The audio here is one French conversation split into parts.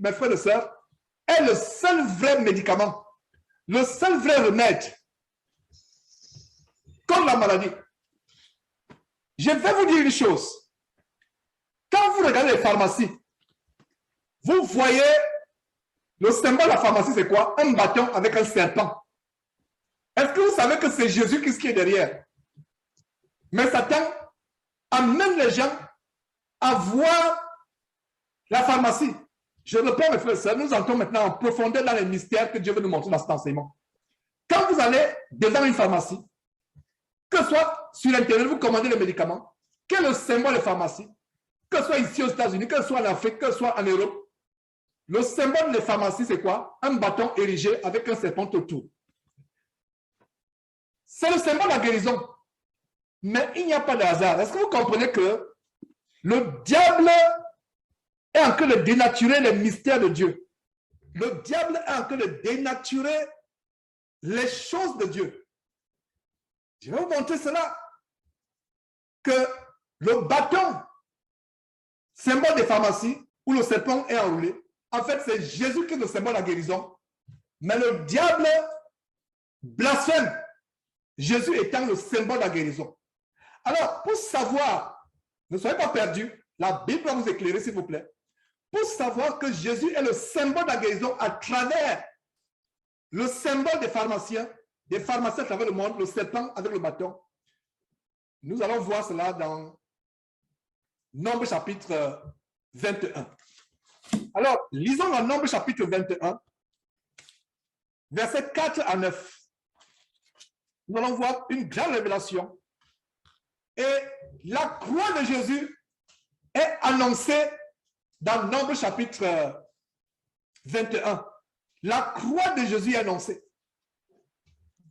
mes frères et sœurs, est le seul vrai médicament, le seul vrai remède contre la maladie. Je vais vous dire une chose. Quand vous regardez les pharmacies, vous voyez le symbole de la pharmacie, c'est quoi? Un bâton avec un serpent. Est-ce que vous savez que c'est Jésus qui est derrière? Mais Satan amène les gens à voir la pharmacie. Je reprends mes frères et sœurs, nous entrons maintenant en profondeur dans les mystères que Dieu veut nous montrer dans cet enseignement. Quand vous allez devant une pharmacie, que ce soit sur Internet, vous commandez les médicaments, quel est le symbole de pharmacie? Que ce soit ici aux États-Unis, que ce soit en Afrique, que ce soit en Europe, le symbole de pharmacie, c'est quoi? Un bâton érigé avec un serpent autour. C'est le symbole de la guérison. Mais il n'y a pas de hasard. Est-ce que vous comprenez que le diable est en train de dénaturer les mystères de Dieu? Le diable est en train de dénaturer les choses de Dieu. Je vais vous montrer cela. Que le bâton, symbole des pharmacies, où le serpent est enroulé, en fait, c'est Jésus qui est le symbole de la guérison. Mais le diable blasphème, Jésus étant le symbole de la guérison. Alors, pour savoir, ne soyez pas perdus, la Bible va vous éclairer, s'il vous plaît. Pour savoir que Jésus est le symbole de la guérison à travers le symbole des pharmaciens à travers le monde, le serpent avec le bâton. Nous allons voir cela dans Nombre chapitre 21. Alors, lisons dans Nombre chapitre 21, versets 4 à 9. Nous allons voir une grande révélation. Et la croix de Jésus est annoncée dans Nombre chapitre 21. La croix de Jésus est annoncée.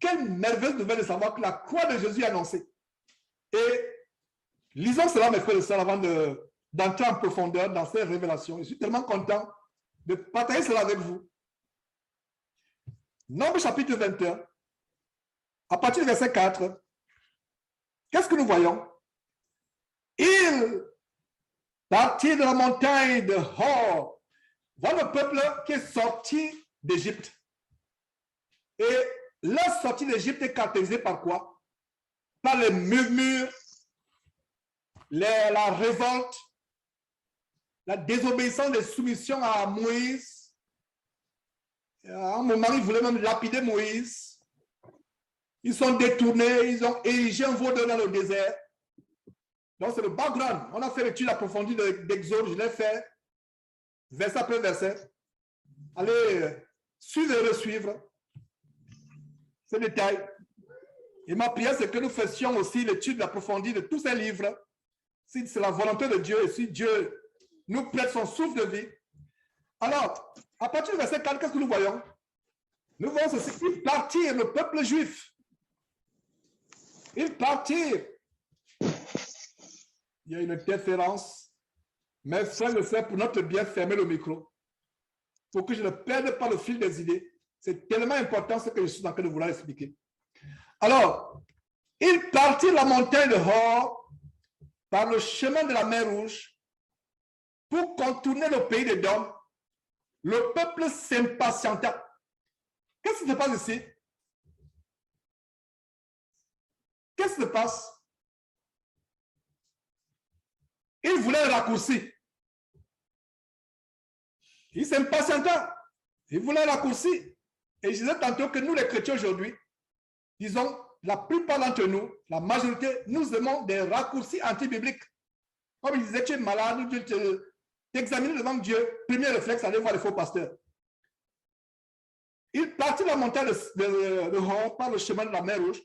Quelle merveilleuse nouvelle de savoir que la croix de Jésus est annoncée. Et lisons cela, mes frères et sœurs, avant d'entrer en profondeur dans ces révélations. Je suis tellement content de partager cela avec vous. Nombre chapitre 21, à partir du verset 4, qu'est-ce que nous voyons? Il partit de la montagne de Hor. Voilà le peuple qui est sorti d'Égypte. Et la sortie d'Égypte est caractérisée par quoi? Par les murmures, la révolte, la désobéissance des soumissions à Moïse. À un moment, ils voulaient même lapider Moïse. Ils sont détournés, ils ont érigé un veau dans le désert. Donc, c'est le background. On a fait l'étude approfondie d'Exode, je l'ai fait, verset après verset. Allez, suivre et resuivre ces détails. Et ma prière, c'est que nous fassions aussi l'étude approfondie de tous ces livres. Si c'est la volonté de Dieu et si Dieu nous prête son souffle de vie. Alors, à partir du verset 4, qu'est-ce que nous voyons? Nous voyons ceci. Ils partirent, le peuple juif. Ils partirent. Il y a une interférence. Mais frère et sœurs, pour notre bien, fermez le micro. Pour que je ne perde pas le fil des idées. C'est tellement important ce que je suis en train de vouloir expliquer. Alors, ils partirent la montagne de Hor par le chemin de la mer Rouge pour contourner le pays d'Édom. Le peuple s'impatienta. Qu'est-ce qui se passe ici? Qu'est-ce qui se passe? Il voulait un raccourci. Il s'impatienta. Il voulait un raccourci. Et je disais tantôt que nous, les chrétiens aujourd'hui, disons, la plupart d'entre nous, la majorité, nous aimons des raccourcis anti-bibliques. Comme il disait, tu es malade, tu t'examines devant Dieu, premier réflexe, aller voir les faux pasteurs. Il partit de la montagne de Hor par le chemin de la mer Rouge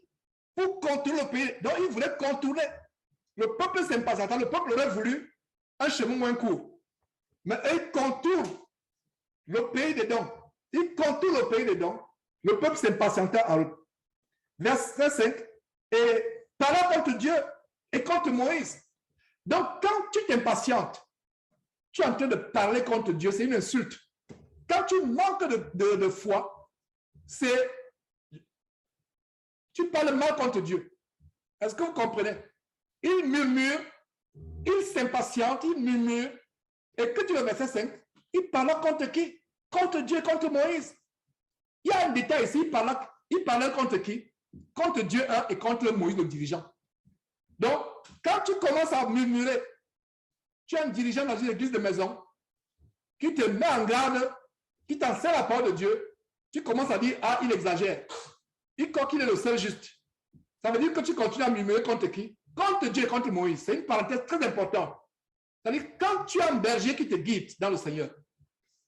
pour contourner le pays. Donc, il voulait contourner. Le peuple s'impatienta. Le peuple aurait voulu un chemin moins court. Mais il contourne le pays d'Édom. Il contourne le pays d'Édom. Le peuple s'impatienta en route. Verset 5. Et parla contre Dieu et contre Moïse. Donc, quand tu t'impatientes, tu es en train de parler contre Dieu, c'est une insulte. Quand tu manques de foi, c'est tu parles mal contre Dieu. Est-ce que vous comprenez? Il murmure, il s'impatiente, il murmure. Et que tu le verset 5, il parla contre qui? Contre Dieu, contre Moïse. Il y a un détail ici, il parlait contre qui? Contre Dieu et contre Moïse, le dirigeant. Donc, quand tu commences à murmurer, tu as un dirigeant dans une église de maison qui te met en garde, qui t'enseigne la parole de Dieu, tu commences à dire, ah, il exagère. Il croit qu'il est le seul juste. Ça veut dire que tu continues à murmurer contre qui? Contre Dieu et contre Moïse. C'est une parenthèse très importante. C'est-à-dire, quand tu as un berger qui te guide dans le Seigneur,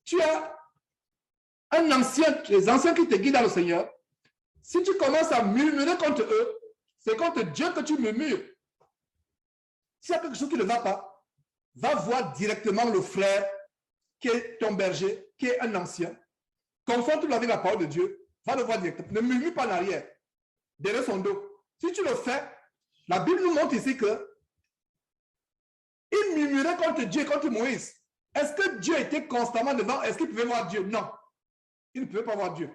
tu as un ancien, les anciens qui te guident dans le Seigneur, si tu commences à murmurer contre eux, c'est contre Dieu que tu murmures. S'il y a quelque chose qui ne va pas, va voir directement le frère qui est ton berger, qui est un ancien. Confronte-le avec la parole de Dieu, va le voir directement. Ne murmure pas en arrière, derrière son dos. Si tu le fais, la Bible nous montre ici que il murmurait contre Dieu et contre Moïse. Est-ce que Dieu était constamment devant? Est-ce qu'il pouvait voir Dieu? Non. Il ne pouvait pas voir Dieu.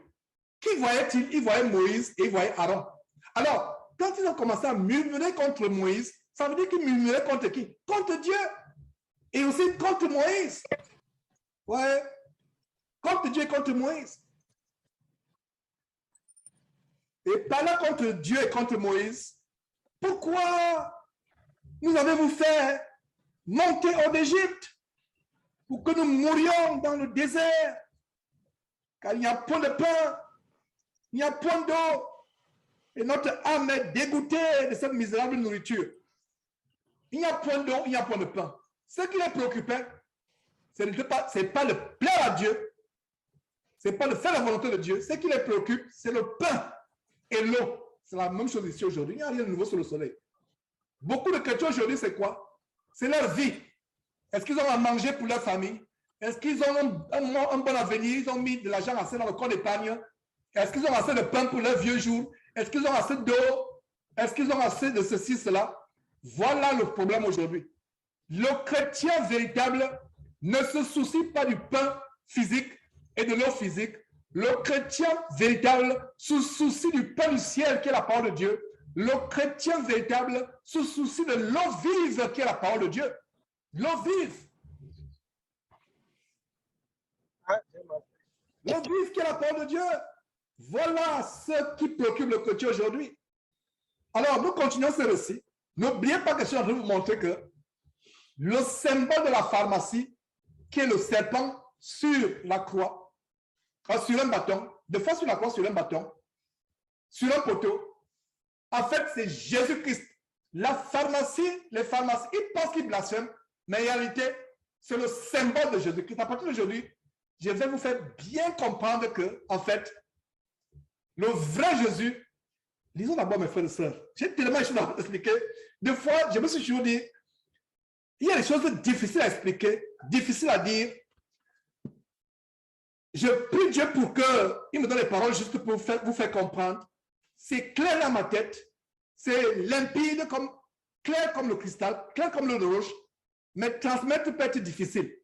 Qui voyait-il? Il voyait Moïse et il voyait Aaron. Alors, quand ils ont commencé à murmurer contre Moïse, ça veut dire qu'ils murmuraient contre qui? Contre Dieu. Et aussi contre Moïse. Ouais. Contre Dieu et contre Moïse. Et parlant contre Dieu et contre Moïse, pourquoi nous avez-vous fait monter hors d'Égypte pour que nous mourions dans le désert? Car il n'y a point de pain, il n'y a point d'eau, et notre âme est dégoûtée de cette misérable nourriture. Il n'y a point d'eau, il n'y a point de pain. Ce qui les préoccupait, ce n'est pas le plaire à Dieu, ce n'est pas de faire la volonté de Dieu. Ce qui les préoccupe, c'est le pain et l'eau. C'est la même chose ici aujourd'hui. Il n'y a rien de nouveau sur le soleil. Beaucoup de chrétiens aujourd'hui, c'est quoi? C'est leur vie. Est-ce qu'ils ont à manger pour leur famille? Est-ce qu'ils ont un bon avenir? Ils ont mis de l'argent assez dans le compte d'épargne? Est-ce qu'ils ont assez de pain pour leurs vieux jours? Est-ce qu'ils ont assez d'eau? Est-ce qu'ils ont assez de ceci, cela? Voilà le problème aujourd'hui. Le chrétien véritable ne se soucie pas du pain physique et de l'eau physique. Le chrétien véritable se soucie du pain du ciel qui est la parole de Dieu. Le chrétien véritable se soucie de l'eau vive qui est la parole de Dieu. L'eau vive. L'eau vive qui est la parole de Dieu. Voilà ce qui préoccupe le chrétien aujourd'hui. Alors, nous continuons ce récit. N'oubliez pas que je suis en train de vous montrer que le symbole de la pharmacie, qui est le serpent sur la croix, sur un bâton, de fois sur la croix, sur un bâton, sur un poteau, en fait, c'est Jésus-Christ. La pharmacie, les pharmacies, ils pensent qu'ils blasphèment, mais en réalité, c'est le symbole de Jésus-Christ. À partir d'aujourd'hui, je vais vous faire bien comprendre que, en fait, le vrai Jésus, lisons d'abord mes frères et sœurs. J'ai tellement de choses à expliquer. Des fois, je me suis toujours dit, il y a des choses difficiles à expliquer, difficiles à dire. Je prie Dieu pour qu'il me donne les paroles juste pour vous faire comprendre. C'est clair dans ma tête. C'est limpide, clair comme le cristal, clair comme le roche. Mais transmettre peut être difficile.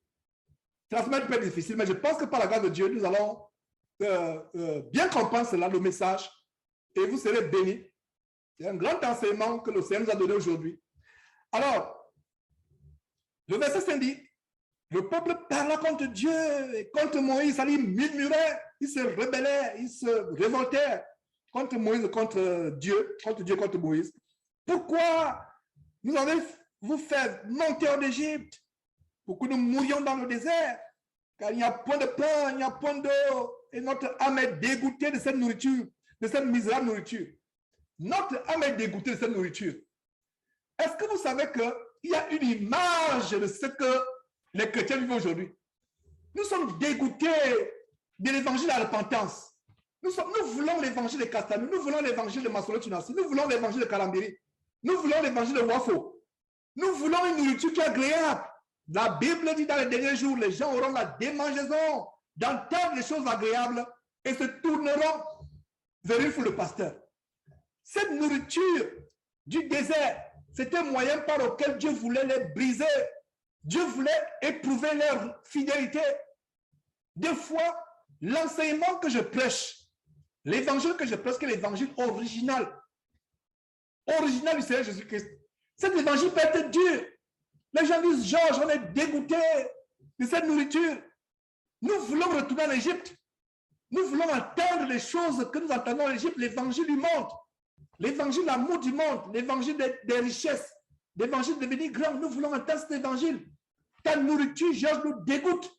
Transmettre peut être difficile, mais je pense que par la grâce de Dieu, nous allons bien comprendre cela, le message, et vous serez bénis. C'est un grand enseignement que le Seigneur nous a donné aujourd'hui. Alors, le verset 5 dit, le peuple parla contre Dieu et contre Moïse, il murmurait, il se rebellait, il se révoltait contre Moïse, contre Dieu, contre Moïse. Pourquoi nous avez-vous fait monter en Égypte pour que nous mourions dans le désert? Car il n'y a point de pain, il n'y a point d'eau, et notre âme est dégoûtée de cette nourriture, de cette misérable nourriture. Notre âme est dégoûtée de cette nourriture. Est-ce que vous savez qu'il y a une image de ce que les chrétiens vivent aujourd'hui? Nous sommes dégoûtés de l'évangile de la repentance. Nous voulons l'évangile de Castanou, nous voulons l'évangile de Massolo-Tunassi, nous voulons l'évangile de Kalambiri, nous voulons l'évangile de Wafo. Nous voulons une nourriture qui est agréable. La Bible dit dans les derniers jours, les gens auront la démangeaison d'entendre les choses agréables et se tourneront vers une foule de pasteurs. Cette nourriture du désert, c'est un moyen par lequel Dieu voulait les briser. Dieu voulait éprouver leur fidélité. Des fois, l'enseignement que je prêche, l'évangile que je prêche, c'est l'évangile original du Seigneur Jésus-Christ. Cet évangile peut être dur. Les gens disent, Georges, on est dégoûté de cette nourriture. Nous voulons retourner en Égypte. Nous voulons entendre les choses que nous entendons en Égypte, l'évangile du monde, l'évangile de l'amour du monde, l'évangile des richesses, l'évangile de devenir grand. Nous voulons entendre cet évangile. Ta nourriture, Georges, nous dégoûte.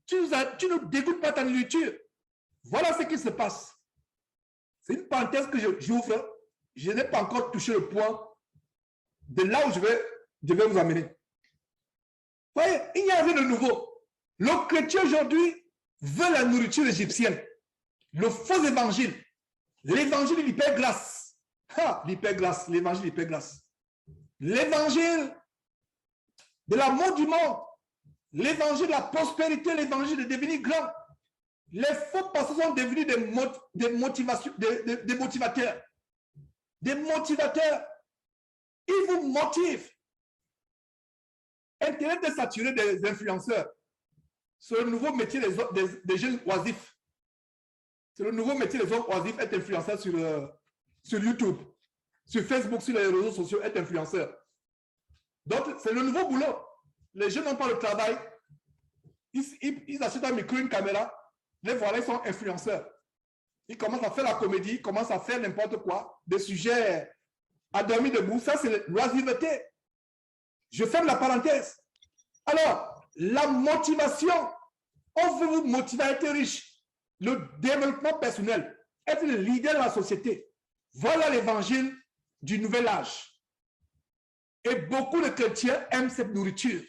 Tu nous dégoûtes pas ta nourriture. Voilà ce qui se passe. C'est une parenthèse que j'ouvre. Je n'ai pas encore touché le point de là où je vais vous amener. Vous voyez, il n'y a rien de nouveau. Le chrétien aujourd'hui veut la nourriture égyptienne. Le faux évangile. L'évangile de l'hyperglace. L'hyperglace, l'évangile de l'hyperglace. L'évangile de l'amour du monde. L'évangile de la prospérité, l'évangile de devenir grand. Les faux pasteurs sont devenus des motivateurs. Des motivateurs. Ils vous motivent. Internet est saturé des influenceurs. C'est le nouveau métier des jeunes oisifs. C'est le nouveau métier des hommes oisifs, être influenceur sur YouTube, sur Facebook, sur les réseaux sociaux, être influenceur. Donc, c'est le nouveau boulot. Les jeunes n'ont pas le travail. Ils achètent un micro, une caméra. Les voilà, ils sont influenceurs. Ils commencent à faire la comédie, ils commencent à faire n'importe quoi, des sujets à dormir debout. Ça, c'est l'oisiveté. Je ferme la parenthèse. Alors, la motivation, on veut vous motiver à être riche. Le développement personnel, être le leader de la société. Voilà l'évangile du nouvel âge. Et beaucoup de chrétiens aiment cette nourriture.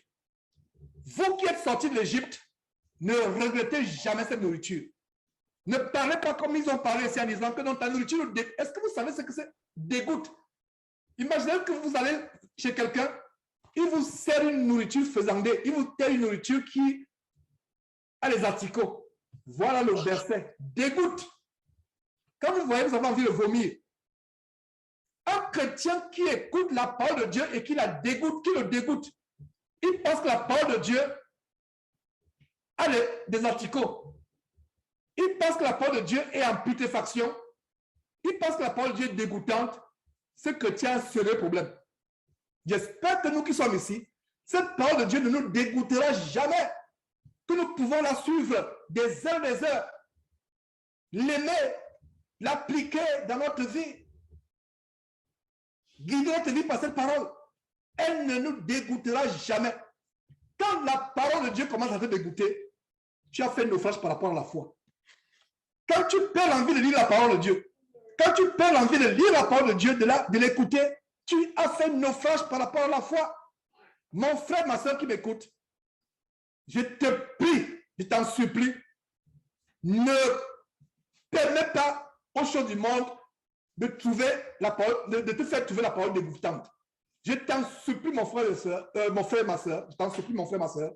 Vous qui êtes sortis de l'Égypte, ne regrettez jamais cette nourriture. Ne parlez pas comme ils ont parlé ici en disant que dans ta nourriture, est-ce que vous savez ce que c'est? Dégoûte. Imaginez que vous allez chez quelqu'un, il vous sert une nourriture faisandée, il vous sert une nourriture qui a les articots. Voilà le verset. Dégoûte. Quand vous voyez, vous avez envie de vomir. Un chrétien qui écoute la parole de Dieu et qui la dégoûte, qui le dégoûte, il pense que la parole de Dieu a des articots. Il pense que la parole de Dieu est en putréfaction. Il pense que la parole de Dieu est dégoûtante. Ce chrétien a un sérieux problème. J'espère que nous qui sommes ici, cette parole de Dieu ne nous dégoûtera jamais. Que nous pouvons la suivre des heures, l'aimer, l'appliquer dans notre vie. Guider notre vie par cette parole. Elle ne nous dégoûtera jamais. Quand la parole de Dieu commence à te dégoûter, tu as fait naufrage par rapport à la foi. Quand tu perds l'envie de lire la parole de Dieu, quand tu perds l'envie de lire la parole de Dieu, de l'écouter, tu as fait naufrage par rapport à la foi. Mon frère, ma soeur qui m'écoute, je te prie, je t'en supplie, ne permets pas aux choses du monde de trouver la parole, de te faire trouver la parole dégoûtante. Je t'en supplie, mon frère et ma soeur, je t'en supplie, mon frère et ma soeur,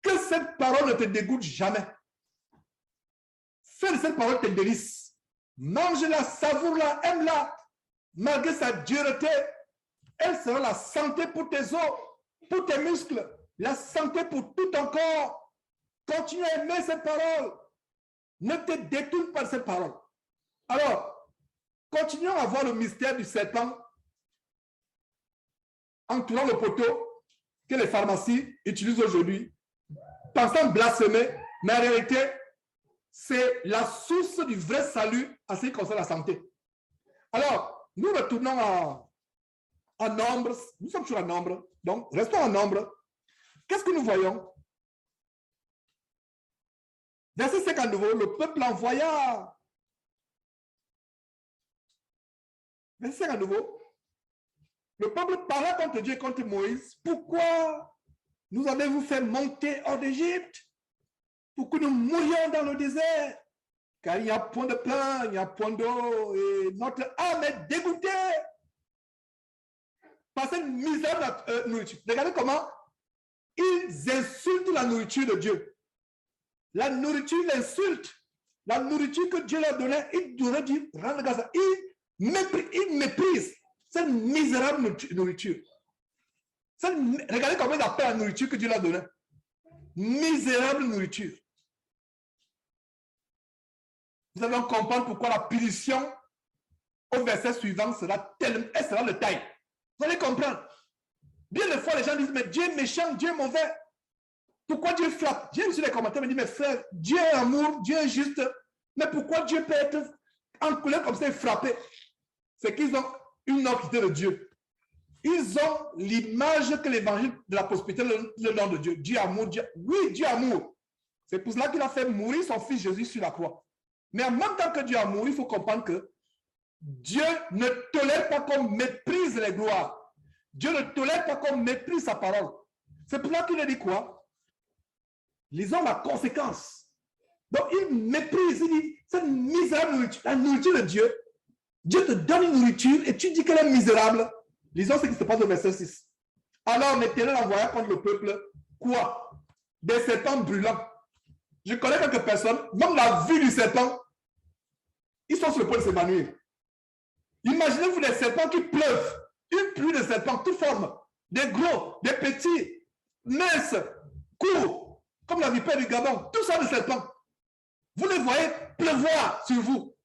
que cette parole ne te dégoûte jamais. Fais de cette parole tes délices. Mange-la, savoure-la, aime-la. Malgré sa dureté, elle sera la santé pour tes os, pour tes muscles, la santé pour tout ton corps. Continue à aimer cette parole. Ne te détourne pas de cette parole. Alors, continuons à voir le mystère du serpent entourant le poteau que les pharmacies utilisent aujourd'hui, pensant blasphémer, mais en réalité, c'est la source du vrai salut en ce qui concerne la santé. Alors, nous retournons en nombre. Nous sommes toujours en nombre. Donc, restons en nombre. Qu'est-ce que nous voyons? Verset 5 à nouveau, le peuple envoya. Verset 5 à nouveau. Le peuple parla contre Dieu et contre Moïse. Pourquoi nous avez-vous fait monter hors d'Égypte? Pour que nous mourions dans le désert? Car il n'y a point de pain, il n'y a point d'eau, et notre âme est dégoûtée par cette misère nourriture. Regardez comment ils insultent la nourriture de Dieu. La nourriture, ils l'insultent. La nourriture que Dieu leur donnait, ils devraient dire, rendre grâce. Ils méprisent cette misérable nourriture. Regardez comment ils appellent la nourriture que Dieu leur donnait. Misérable nourriture. Vous allez comprendre pourquoi la punition au verset suivant sera elle sera de taille. Vous allez comprendre. Bien des fois, les gens disent, mais Dieu est méchant, Dieu est mauvais. Pourquoi Dieu frappe? J'ai reçu des commentaires, me dit, mais frère, Dieu est amour, Dieu est juste. Mais pourquoi Dieu peut être en colère comme ça et frapper? C'est qu'ils ont une autre idée de Dieu. Ils ont l'image que l'évangile de la prospérité le nom de Dieu. Dieu amour, Dieu. Oui, Dieu amour. C'est pour cela qu'il a fait mourir son fils Jésus sur la croix. Mais en même temps que Dieu amour, il faut comprendre que Dieu ne tolère pas qu'on méprise les gloires. Dieu ne tolère pas qu'on méprise sa parole. C'est pour cela qu'il a dit quoi? Lisons la conséquence. Donc il méprise, il dit, cette misérable nourriture, la nourriture de Dieu, Dieu te donne une nourriture et tu dis qu'elle est misérable. Lisons ce qui se passe au verset 6. Alors l'Éternel envoya contre le peuple quoi? Des serpents brûlants. Je connais quelques personnes, même la vue du serpent, ils sont sur le point de s'évanouir. Imaginez-vous des serpents qui pleuvent, une pluie de serpents, toutes formes, des gros, des petits, minces, courts, comme la vipère du Gabon, tout ça de serpents. Vous les voyez pleuvoir sur vous.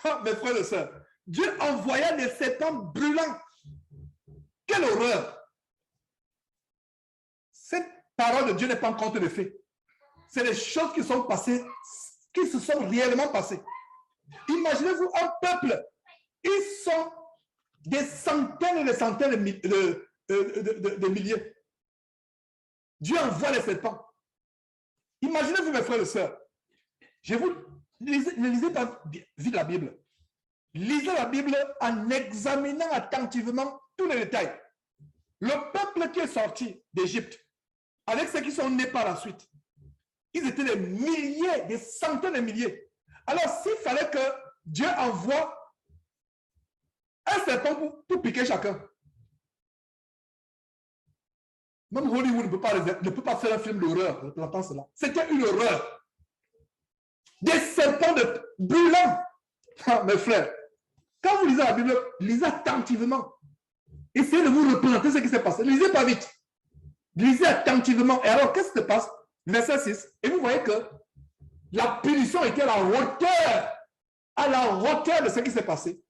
Ah, mes frères et sœurs, Dieu envoya des serpents brûlants. Quelle horreur! Cette parole de Dieu n'est pas un conte de fées. C'est des choses qui sont passées, qui se sont réellement passées. Imaginez-vous un peuple, ils sont des centaines et des centaines de milliers. Dieu envoie les serpents. Imaginez-vous, mes frères et sœurs, ne lisez pas vite la Bible. Lisez la Bible en examinant attentivement tous les détails. Le peuple qui est sorti d'Égypte, avec ceux qui sont nés par la suite, ils étaient des milliers, des centaines de milliers. Alors, s'il fallait que Dieu envoie un serpent pour piquer chacun, même Hollywood ne peut pas faire un film d'horreur, j'entends cela. C'était une horreur. Des serpents brûlants. Ah, mes frères, quand vous lisez la Bible, lisez attentivement. Essayez de vous représenter ce qui s'est passé. Lisez pas vite. Lisez attentivement. Et alors, qu'est-ce qui se passe? Verset 6. Et vous voyez que la punition était à la hauteur de ce qui s'est passé.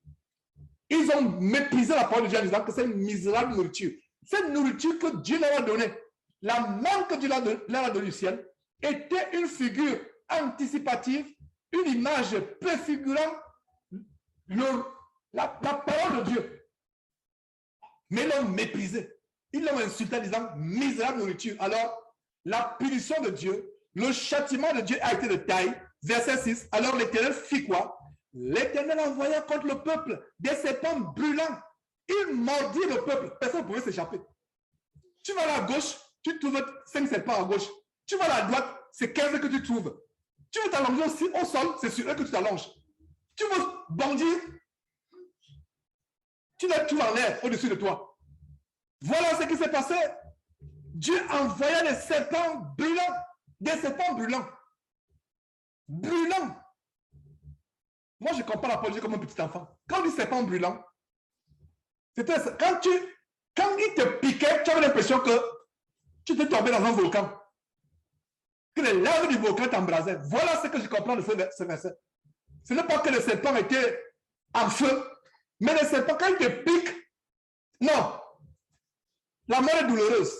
Ils ont méprisé la parole de Dieu en disant que c'est une misérable nourriture. Cette nourriture que Dieu leur a donnée, la manne que Dieu leur a donnée du ciel, était une figure anticipative, une image préfigurant la parole de Dieu. Mais ils l'ont méprisé. Ils l'ont insulté en disant misérable nourriture. Alors, la punition de Dieu, le châtiment de Dieu a été de taille. Verset 6. Alors l'Éternel fit quoi? L'Éternel envoya contre le peuple des serpents brûlants. Il mordit le peuple. Personne ne pouvait s'échapper. Tu vas à la gauche, tu trouves 5 serpents à gauche. Tu vas à la droite, c'est 15 que tu trouves. Tu veux t'allonger aussi au sol, c'est sur eux que tu t'allonges. Tu veux bondir, tu les trouves en l'air au-dessus de toi. Voilà ce qui s'est passé. Dieu envoya des serpents brûlants. Des serpents brûlants. Brûlants. Moi, je compare la parole de Dieu comme un petit enfant. Quand on dit serpent brûlant, c'était quand il te piquait, tu avais l'impression que tu t'es tombé dans un volcan. Que les laves du volcan t'embrasaient. Voilà ce que je comprends de ce verset. Ce n'est pas que le serpent était en feu, mais le serpent, quand il te pique, non. La mort est douloureuse.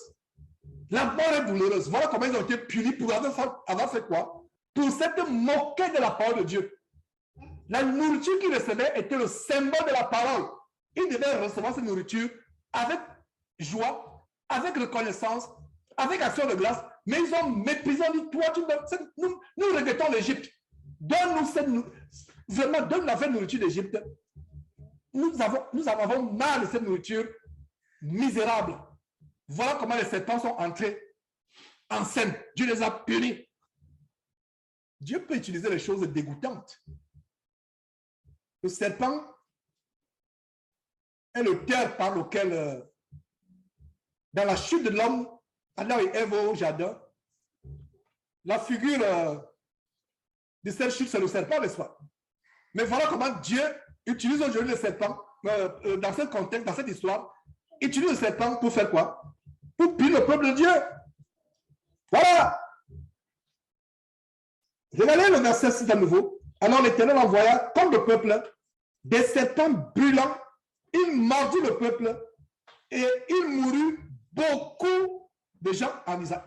La mort est douloureuse. Voilà comment ils ont été punis pour avoir fait quoi? Pour s'être moqués de la parole de Dieu. La nourriture qu'ils recevaient était le symbole de la parole. Ils devaient recevoir cette nourriture avec joie, avec reconnaissance, avec action de grâce. Mais ils ont méprisé, dit, toi, nous regrettons l'Égypte. Donne-nous vraiment, donne la vraie nourriture d'Égypte. Nous avons mal de cette nourriture misérable. Voilà comment les serpents sont entrés en scène. Dieu les a punis. Dieu peut utiliser les choses dégoûtantes. Le serpent est le terre par lequel, dans la chute de l'homme, Adam et Ève au jardin, la figure de cette chute, c'est le serpent, n'est-ce pas? Mais voilà comment Dieu utilise aujourd'hui le serpent, dans ce contexte, dans cette histoire, utilise le serpent pour faire quoi? Pour punir le peuple de Dieu. Voilà. Regardez le verset 6 à nouveau. Alors l'Éternel envoya contre le peuple des serpents brûlants. Il mordit le peuple et il mourut beaucoup de gens en Israël.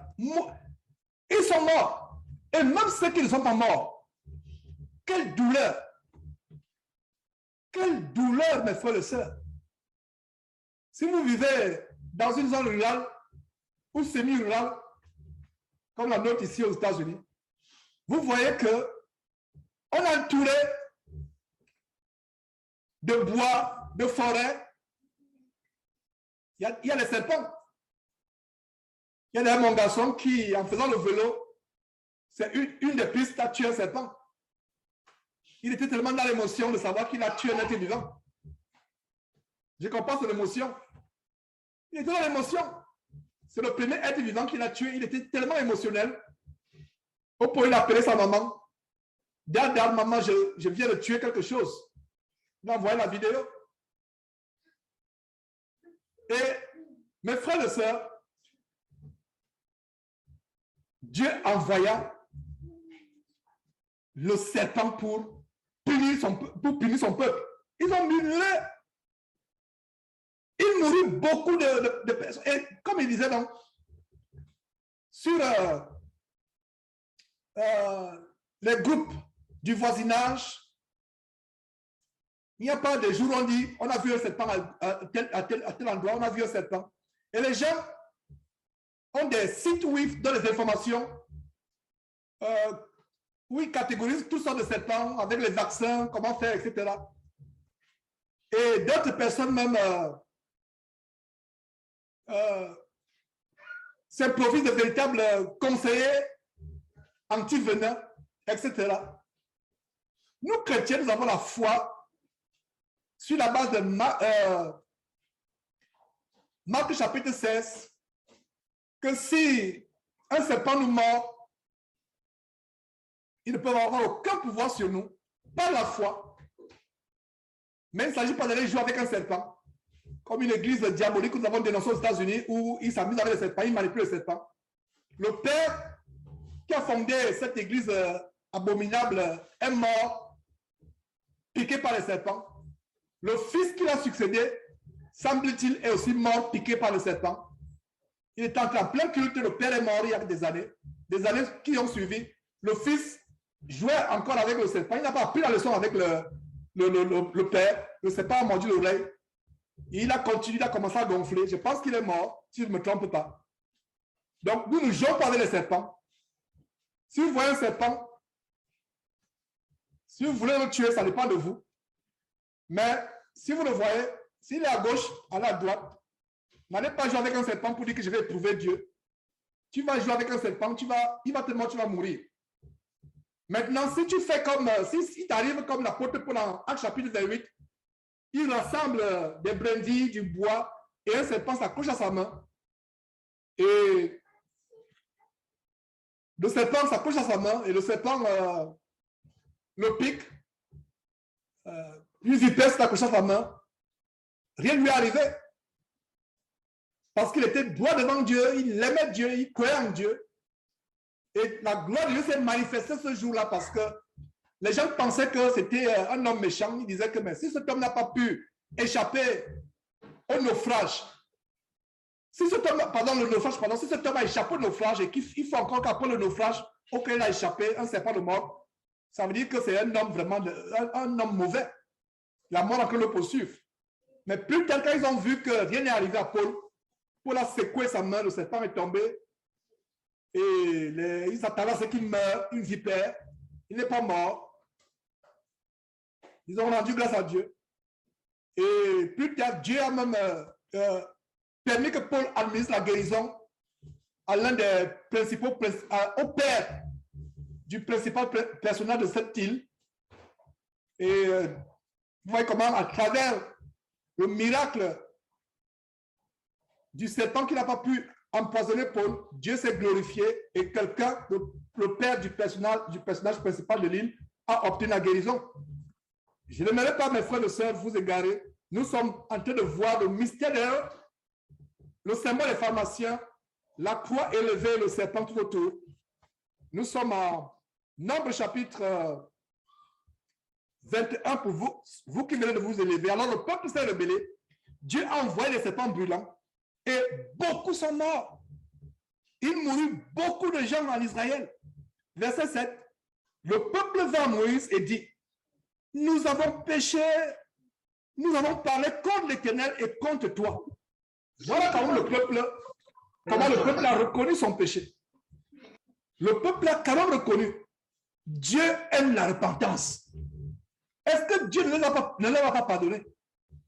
Ils sont morts. Et même ceux qui ne sont pas morts, quelle douleur! Quelle douleur, mes frères et sœurs! Si vous vivez dans une zone rurale ou semi-rurale, comme la nôtre ici aux États-Unis, vous voyez que on est entouré de bois, de forêts. Il y a les serpents. Il y a d'ailleurs mon garçon qui, en faisant le vélo, c'est une des pistes a tué un serpent. Il était tellement dans l'émotion de savoir qu'il a tué un être vivant. Je comprends son émotion. Il était dans l'émotion. C'est le premier être vivant qu'il a tué. Il était tellement émotionnel. Au point il a appelé sa maman. Dad, maman, je viens de tuer quelque chose. Il a envoyé la vidéo. Et mes frères et sœurs, Dieu envoya le serpent pour punir son peuple. Ils ont murmuré. Il mourut beaucoup de personnes. Et comme il disait donc, sur les groupes du voisinage, il n'y a pas de jour où on dit, on a vu un serpent à tel endroit, on a vu un serpent. Et les gens ont des sites où ils donnent des informations, où ils catégorisent toutes sortes de serpents avec les vaccins, comment faire, etc. Et d'autres personnes même s'improvisent de véritables conseillers anti-venins, etc. Nous, chrétiens, nous avons la foi sur la base de Marc chapitre 16, que si un serpent nous mord, il ne peut avoir aucun pouvoir sur nous, par la foi. Mais il ne s'agit pas d'aller jouer avec un serpent, comme une église diabolique que nous avons dénoncée aux États-Unis, où ils s'amusent avec les serpents, ils manipulent les serpents. Le père qui a fondé cette église abominable est mort, piqué par les serpents. Le fils qui l'a succédé, semble-t-il, est aussi mort, piqué par le serpent. Il est entré en plein culte, le père est mort il y a des années qui ont suivi. Le fils jouait encore avec le serpent. Il n'a pas appris la leçon avec le père. Le serpent a mordu l'oreille. Il a continué, il a commencé à gonfler. Je pense qu'il est mort, si je ne me trompe pas. Donc, nous ne jouons pas avec les serpents. Si vous voyez un serpent, si vous voulez le tuer, ça dépend de vous. Mais si vous le voyez, s'il est à gauche, allez à droite. N'allez pas jouer avec un serpent pour dire que je vais éprouver Dieu. Tu vas jouer avec un serpent, il va te mordre, tu vas mourir. Maintenant, si tu fais comme, si tu arrives comme l'apôtre Paul en Actes chapitre 28, il rassemble des brindilles, du bois, et un serpent s'accroche à sa main. Et le serpent s'accroche à sa main, et le serpent le pique. Une vipère s'accroche à sa main. Rien ne lui est arrivé. Parce qu'il était droit devant Dieu, il aimait Dieu, il croyait en Dieu. Et la gloire de Dieu s'est manifestée ce jour-là parce que les gens pensaient que c'était un homme méchant. Ils disaient que mais si cet homme n'a pas pu échapper au naufrage, si cet homme, si cet homme a échappé au naufrage et qu'il faut encore qu'après le naufrage, auquel il a échappé, un serpent de mort, ça veut dire que c'est un homme vraiment, un homme mauvais. La mort a que le poursuivre. Mais plus tard, quand ils ont vu que rien n'est arrivé à Paul, Paul a secoué sa main, le serpent est tombé. Et ils s'attendaient à ce qu'il meure, une vipère. Il n'est pas mort. Ils ont rendu grâce à Dieu. Et plus tard, Dieu a même permis que Paul administre la guérison à l'un des principaux, au père du principal personnage de cette île. Et vous voyez comment, à travers le miracle du serpent qui n'a pas pu empoisonner Paul, Dieu s'est glorifié et quelqu'un, le père du personnage principal de l'île, a obtenu la guérison. Je n'aimerais pas, mes frères et sœurs, vous égarer. Nous sommes en train de voir le mystère, le symbole des pharmaciens, la croix élevée, le serpent tout autour. Nous sommes en Nombre chapitre 21 pour vous qui venez de vous élever. Alors le peuple s'est rebellé. Dieu a envoyé les serpents brûlants et beaucoup sont morts. Il mourut beaucoup de gens en Israël. Verset 7. Le peuple va à Moïse et dit, nous avons péché, nous avons parlé contre l'Éternel et contre toi. Voilà comment le peuple a reconnu son péché. Le peuple a quand même reconnu. Dieu aime la repentance. Est-ce que Dieu ne leur a pas pardonné?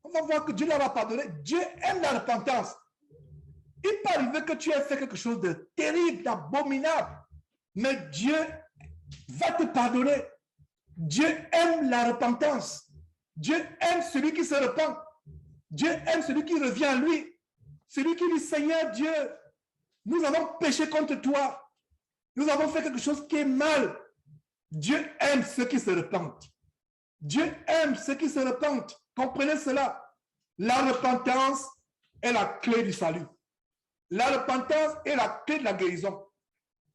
On va voir que Dieu leur a pardonné. Dieu aime la repentance. Il peut arriver que tu aies fait quelque chose de terrible, d'abominable, mais Dieu va te pardonner. Dieu aime la repentance. Dieu aime celui qui se repent. Dieu aime celui qui revient à lui. Celui qui dit, Seigneur Dieu, nous avons péché contre toi. Nous avons fait quelque chose qui est mal. Dieu aime ceux qui se repentent. Dieu aime ceux qui se repentent. Comprenez cela. La repentance est la clé du salut. La repentance est la clé de la guérison.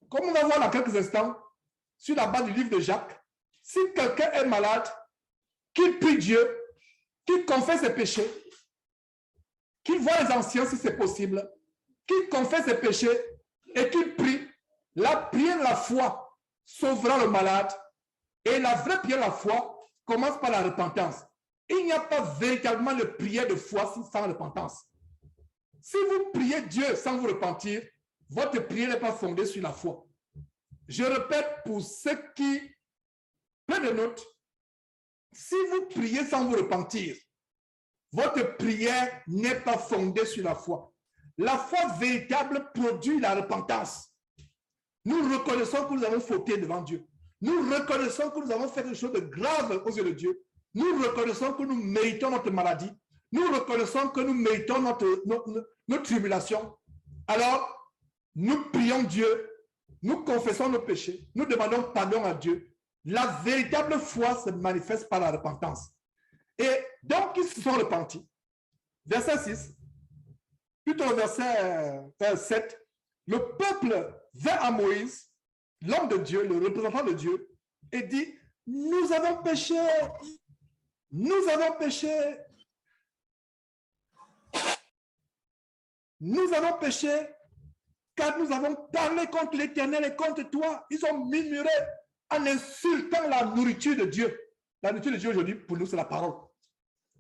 Comme on va voir dans quelques instants, sur la base du livre de Jacques, si quelqu'un est malade, qu'il prie Dieu, qu'il confesse ses péchés, qu'il voit les anciens si c'est possible, qu'il confesse ses péchés et qu'il prie, la prière de la foi sauvera le malade. Et la vraie prière de la foi commence par la repentance. Il n'y a pas véritablement de prière de foi sans repentance. Si vous priez Dieu sans vous repentir, votre prière n'est pas fondée sur la foi. Je répète pour ceux qui prennent des notes, si vous priez sans vous repentir, votre prière n'est pas fondée sur la foi. La foi véritable produit la repentance. Nous reconnaissons que nous avons fauté devant Dieu. Nous reconnaissons que nous avons fait quelque chose de grave aux yeux de Dieu. Nous reconnaissons que nous méritons notre maladie. Nous reconnaissons que nous méritons notre tribulation. Alors, nous prions Dieu, nous confessons nos péchés, nous demandons pardon à Dieu. La véritable foi se manifeste par la repentance. Et donc, ils se sont repentis. Verset 6, plutôt le verset 7, le peuple vint à Moïse, l'homme de Dieu, le représentant de Dieu, et dit, nous avons péché, nous avons péché, nous avons péché, car nous avons parlé contre l'Éternel et contre toi. Ils ont murmuré en insultant la nourriture de Dieu. La nourriture de Dieu aujourd'hui, pour nous, c'est la parole.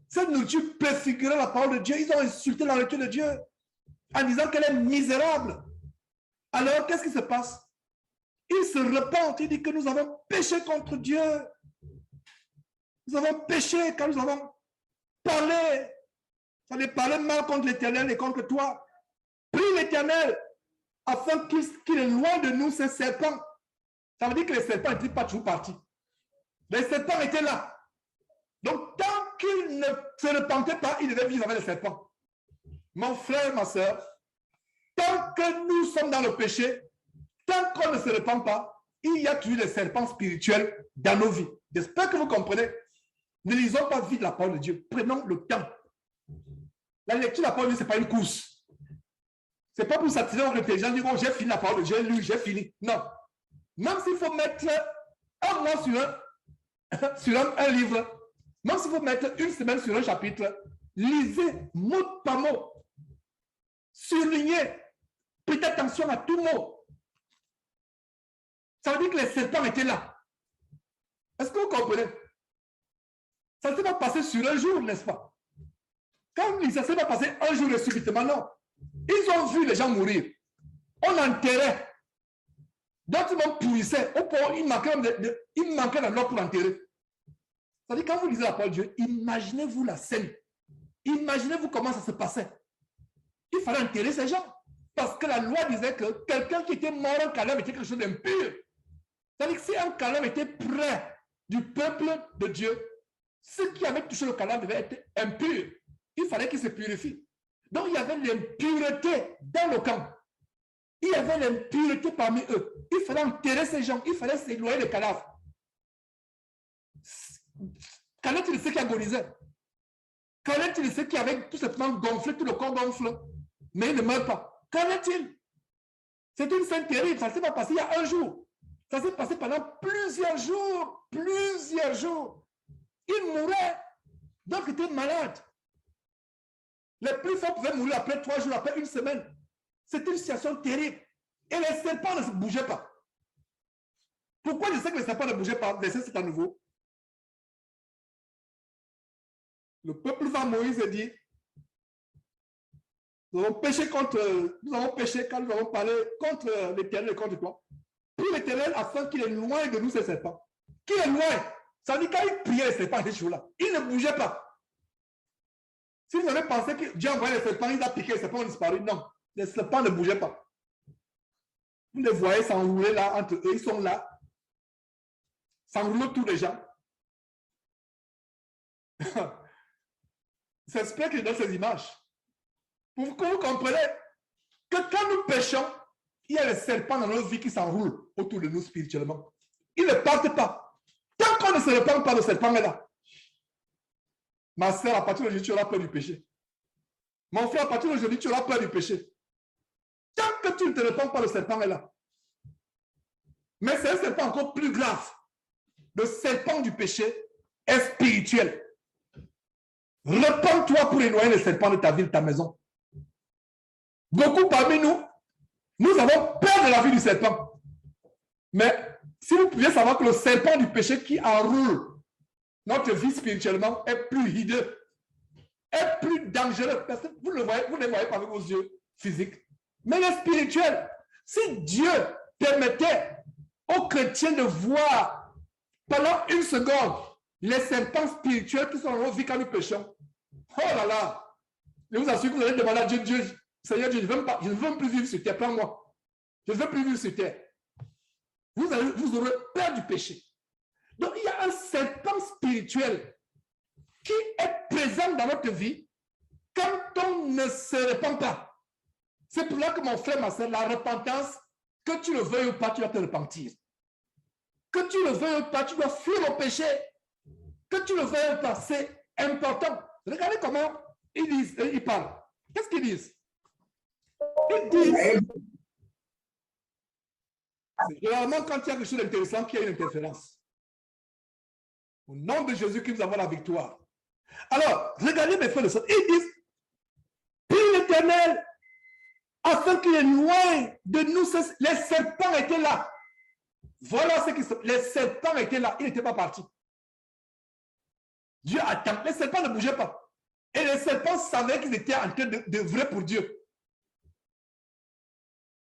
Cette nourriture préfigurait la parole de Dieu. Ils ont insulté la nourriture de Dieu en disant qu'elle est misérable. Alors, qu'est-ce qui se passe? Ils se repentent. Ils disent que nous avons péché contre Dieu. Nous avons péché quand nous avons parlé. Ça allait parler mal contre l'Éternel et contre toi. Prie l'Éternel afin qu'il éloigne de nous ces serpents. Ça veut dire que les serpents n'étaient pas toujours partis. Les serpents étaient là. Donc, tant qu'ils ne se repentaient pas, ils devaient vivre avec les serpents. Mon frère, ma soeur, tant que nous sommes dans le péché, tant qu'on ne se repent pas, il y a toujours des serpents spirituels dans nos vies. J'espère que vous comprenez. Ne lisons pas vite la parole de Dieu. Prenons le temps. La lecture de la parole de Dieu, ce n'est pas une course. Ce n'est pas pour s'attirer aux intelligents, dire, oh, j'ai fini la parole de Dieu, j'ai lu, j'ai fini. Non. Même s'il faut mettre un mois sur un livre, même s'il faut mettre une semaine sur un chapitre, lisez mot par mot. Surlignez. Prêtez attention à tout mot. Ça veut dire que les serpents étaient là. Est-ce que vous comprenez? Ça ne s'est pas passé sur un jour, n'est-ce pas? Quand ça ne s'est pas passé un jour et subitement, non. Ils ont vu les gens mourir. On enterrait. D'autres même pourrissaient. Il manquait de l'eau pour enterrer. C'est-à-dire, quand vous lisez la parole de Dieu, imaginez-vous la scène. Imaginez-vous comment ça se passait. Il fallait enterrer ces gens. Parce que la loi disait que quelqu'un qui était mort en cadavre était quelque chose d'impur. C'est-à-dire que si un cadavre était près du peuple de Dieu, ceux qui avaient touché le cadavre devaient être impurs. Il fallait qu'ils se purifient. Donc, il y avait l'impureté dans le camp. Il y avait l'impureté parmi eux. Il fallait enterrer ces gens. Il fallait s'éloigner des cadavres. Qu'en est-il de ceux qui agonisaient? Qu'en est-il de ceux qui avaient tout simplement gonflé, tout le corps gonfle, mais ils ne meurent pas? Qu'en est-il? C'est une scène terrible. Ça ne s'est pas passé il y a un jour. Ça s'est passé pendant plusieurs jours. Plusieurs jours. Ils mouraient. Donc, ils étaient malades. Les plus forts pouvaient mourir après 3 jours, après une semaine. C'était une situation terrible. Et les serpents ne bougeaient pas. Pourquoi je sais que les serpents ne bougeaient pas? Verset 7 à nouveau. Le peuple va à Moïse et dit, nous avons péché quand nous avons parlé contre l'Éternel et contre toi. Prie l'Éternel afin qu'il éloigne de nous ces serpents. Qu'il éloigne. Ça veut dire quand il priait les serpents ces jours-là, il ne bougeait pas. Si vous avez pensé que Dieu a envoyé les serpents, il a piqué, les serpents ont disparu. Non, les serpents ne bougeaient pas. Vous les voyez s'enrouler là entre eux, ils sont là. S'enroulent tous les gens. J'espère que je donne ces images. Pour que vous compreniez que quand nous péchons, il y a les serpents dans notre vie qui s'enroulent autour de nous spirituellement. Ils ne partent pas. Tant qu'on ne se répand pas, le serpent est là. Ma soeur, à partir d'aujourd'hui, tu auras peur du péché. Mon frère, à partir d'aujourd'hui, tu auras peur du péché. Tant que tu ne te réponds pas, le serpent est là. Mais c'est un serpent encore plus grave. Le serpent du péché est spirituel. Répands-toi pour éloigner les serpents de ta ville, de ta maison. Beaucoup parmi nous, nous avons peur de la vie du serpent. Mais si vous pouviez savoir que le serpent du péché qui enroule notre vie spirituellement est plus hideux, est plus dangereux, parce que vous ne le voyez pas avec vos yeux physiques, mais il est spirituel. Si Dieu permettait aux chrétiens de voir pendant une seconde les serpents spirituels qui sont dans nos vies quand nous péchons, oh là là, je vous assure que vous allez demander à Dieu, Seigneur Dieu, je ne veux plus vivre sur terre, prends-moi. Je ne veux plus vivre sur terre. Vous aurez peur du péché. Donc, il y a un serpent spirituel qui est présent dans notre vie quand on ne se répand pas. C'est pour là que mon frère, ma soeur, la repentance, que tu le veuilles ou pas, tu dois te repentir. Que tu le veuilles ou pas, tu dois fuir le péché. Que tu le veuilles ou pas, c'est important. Regardez comment ils parlent. Qu'est-ce qu'ils disent? Ils disent, généralement, quand il y a quelque chose d'intéressant, qu'il y a une interférence. Au nom de Jésus, que nous avons la victoire. Alors, regardez mes frères et sœurs. Ils disent, prie l'Éternel, afin qu'il éloigne de nous. Les serpents étaient là. Voilà ce qui se passe. Les serpents étaient là. Ils n'étaient pas partis. Dieu attend. Les serpents ne bougeaient pas. Et les serpents savaient qu'ils étaient en train de vrai pour Dieu.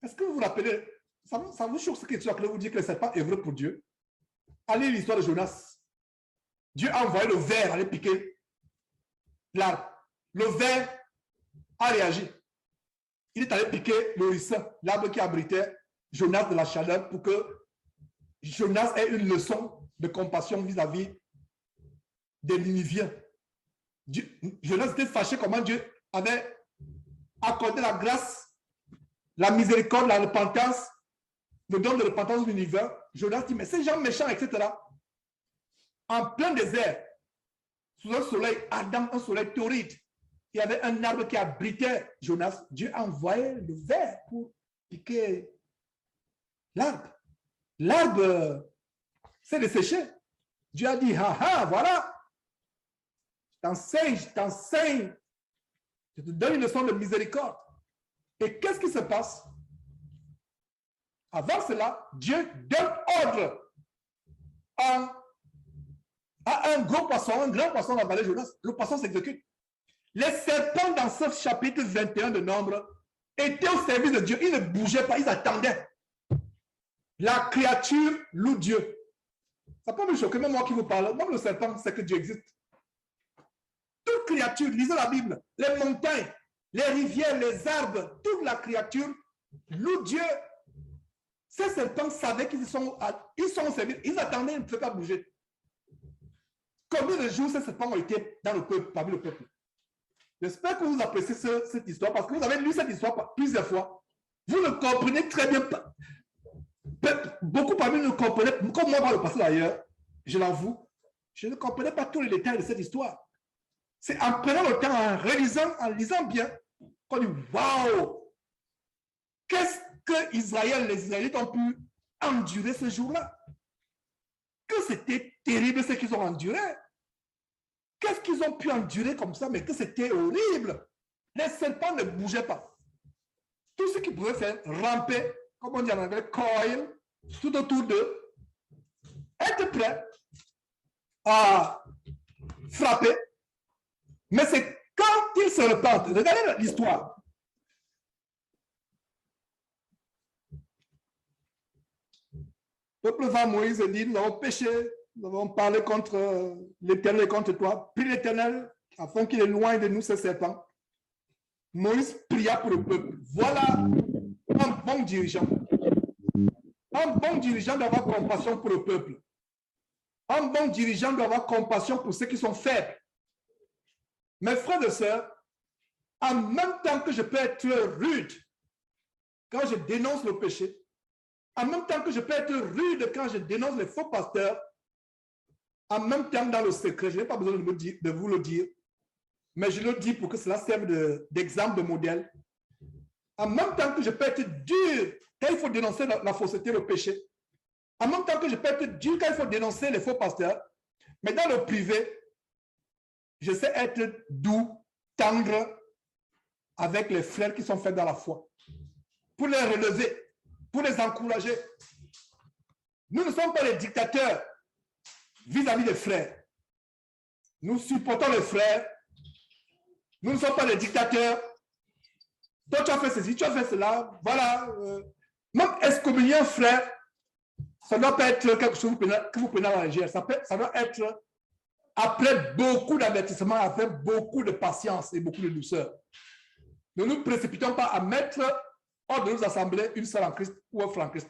Est-ce que vous vous rappelez, ça vous choque ce que tu as vous dire que les serpents est vrai pour Dieu? Allez l'histoire de Jonas. Dieu a envoyé le ver aller piquer l'arbre. Le ver a réagi. Il est allé piquer le ricin, l'arbre qui abritait Jonas de la chaleur, pour que Jonas ait une leçon de compassion vis-à-vis des Niniviens. Jonas était fâché comment Dieu avait accordé la grâce, la miséricorde, la repentance, le don de repentance aux Niniviens. Jonas dit, mais ces gens méchants, etc. En plein désert, sous un soleil ardent, un soleil torride, il y avait un arbre qui abritait Jonas. Dieu a envoyé le ver pour piquer l'arbre. L'arbre s'est desséché. Dieu a dit, ah ah, voilà, je t'enseigne, je te donne une leçon de miséricorde. Et qu'est-ce qui se passe? Avant cela, Dieu donne ordre à un gros poisson, un grand poisson d'avaler Jonas. Le poisson s'exécute. Les serpents dans ce chapitre 21 de Nombre étaient au service de Dieu. Ils ne bougeaient pas, ils attendaient. La créature loue Dieu. Ça peut me choquer, même moi qui vous parle. Même le serpent sait que Dieu existe. Toute créature, lisez la Bible, les montagnes, les rivières, les arbres, toute la créature loue Dieu. Ces serpents savaient qu'ils sont au service. Ils attendaient, ils ne pouvaient pas bouger. Combien de jours ces serpents ont été dans le peuple, parmi le peuple? J'espère que vous appréciez cette histoire parce que vous avez lu cette histoire plusieurs fois. Vous ne comprenez très bien pas. Beaucoup parmi nous ne comprenaient, comme moi par le passé d'ailleurs, je l'avoue, je ne comprenais pas tous les détails de cette histoire. C'est en prenant le temps, en lisant bien, qu'on dit waouh! Qu'est-ce que les Israélites ont pu endurer ce jour-là? Que c'était terrible ce qu'ils ont enduré. Qu'est-ce qu'ils ont pu endurer comme ça, mais que c'était horrible. Les serpents ne bougeaient pas. Tout ce qu'ils pouvaient faire, ramper, comme on dit en anglais, coil, tout autour d'eux, être prêt à frapper. Mais c'est quand ils se repentent. Regardez l'histoire. Le peuple va à Moïse et dit, nous avons péché, nous avons parlé contre l'Éternel et contre toi. Prie l'Éternel afin qu'il éloigne de nous ce serpent. Moïse pria pour le peuple. Voilà un bon dirigeant. Un bon dirigeant doit avoir compassion pour le peuple. Un bon dirigeant doit avoir compassion pour ceux qui sont faibles. Mes frères et sœurs, en même temps que je peux être rude quand je dénonce le péché, en même temps que je peux être rude quand je dénonce les faux pasteurs, en même temps dans le secret, je n'ai pas besoin de vous le dire, mais je le dis pour que cela serve d'exemple, de modèle. En même temps que je peux être dur quand il faut dénoncer la fausseté, le péché, en même temps que je peux être dur quand il faut dénoncer les faux pasteurs, mais dans le privé, je sais être doux, tendre avec les frères qui sont faits dans la foi, pour les relever, pour les encourager. Nous ne sommes pas les dictateurs vis-à-vis des frères. Nous supportons les frères. Nous ne sommes pas les dictateurs. Toi, tu as fait ceci, tu as fait cela. Voilà. Même excommunier un frère, ça ne doit pas être quelque chose que vous prenez à la légère. Ça doit être après beaucoup d'avertissements, avec beaucoup de patience et beaucoup de douceur. Ne nous précipitons pas à mettre hors de nos assemblées une seule en Christ ou un frère en Christ.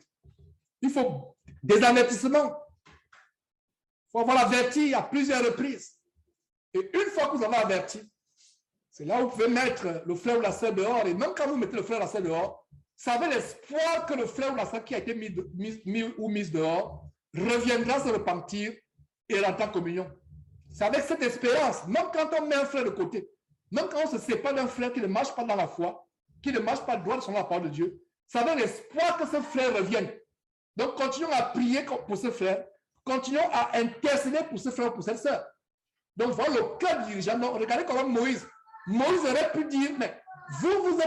Il faut des avertissements. Il faut avoir averti à plusieurs reprises. Et une fois que vous avez averti, c'est là où vous pouvez mettre le frère ou la sœur dehors. Et même quand vous mettez le frère ou la sœur dehors, vous avez l'espoir que le frère ou la sœur qui a été mise dehors reviendra se repentir et rentrer en communion. C'est avec cette espérance, même quand on met un frère de côté, même quand on se sépare d'un frère qui ne marche pas dans la foi, qui ne marche pas droit sur la parole de Dieu, c'est avec l'espoir que ce frère revienne. Donc, continuons à prier pour ce frère, continuons à intercéder pour ce frère, pour cette sœur. Donc, voilà le cœur du dirigeant. Donc, regardez comment Moïse aurait pu dire, mais vous